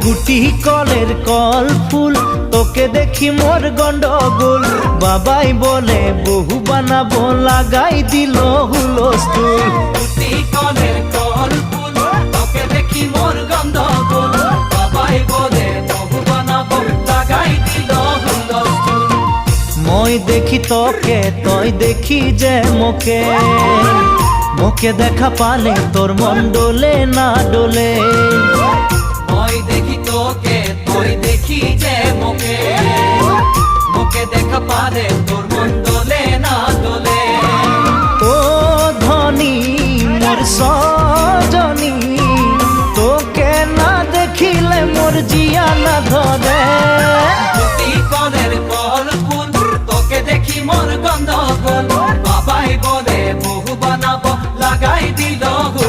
গুটি কলের কল ফুল, তোকে দেখি মোর গন্ডগোল। বাবাই বলে বহু বানাবো, লাগাই দিল হুলস্থুল। গুটি কলের কল ফুল, তোকে দেখি মোর গন্ডগোল। বাবাই বলে বহু বানাবো, লাগাই দিল হুলস্থুল। মই দেখি তোকে, তই দেখি যে মোকে, মোকে দেখা পালে তোর মন ডোলে না ডোলে। মই দেখি তোকে, তুই দেখি যে মোকে, মোকে দেখা পালে তোর মন দোলে না দোলে। ও ধনী মোর সজনী, তোকে না দেখিলে মোর জিয়া না ধরে। গুটি কলের কল ফুল, তোকে দেখি মোর গন্ডগোল। বাবাই বলে বহু বানাবো, লাগাই দিল হুল।